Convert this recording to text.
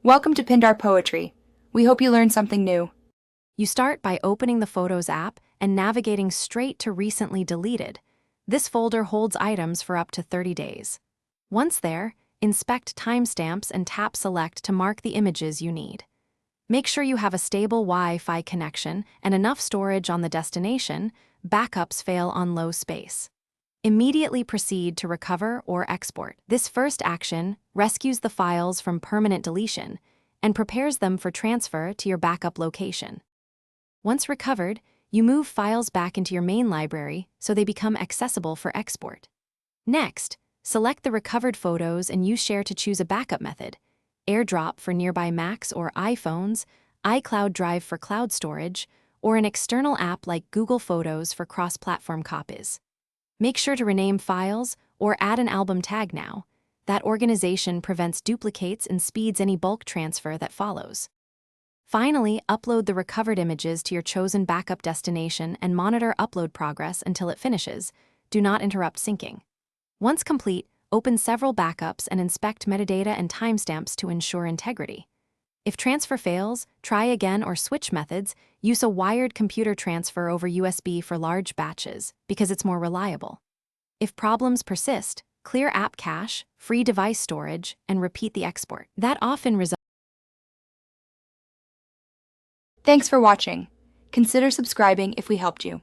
Welcome to Pindar Poetry. We hope you learned something new. You start by opening the Photos app and navigating straight to Recently Deleted. This folder holds items for up to 30 days. Once there, inspect timestamps and tap Select to mark the images you need. Make sure you have a stable Wi-Fi connection and enough storage on the destination. Backups fail on low space. Immediately proceed to recover or export. This first action rescues the files from permanent deletion and prepares them for transfer to your backup location. Once recovered, you move files back into your main library so they become accessible for export. Next, select the recovered photos and use Share to choose a backup method: AirDrop for nearby Macs or iPhones, iCloud Drive for cloud storage, or an external app like Google Photos for cross-platform copies. Make sure to rename files or add an album tag now. That organization prevents duplicates and speeds any bulk transfer that follows. Finally, upload the recovered images to your chosen backup destination and monitor upload progress until it finishes. Do not interrupt syncing. Once complete, open several backups and inspect metadata and timestamps to ensure integrity. If transfer fails, try again or switch methods. Use a wired computer transfer over USB for large batches because it's more reliable. If problems persist, clear app cache, free device storage, and repeat the export. That often results. Thanks for watching. Consider subscribing if we helped you.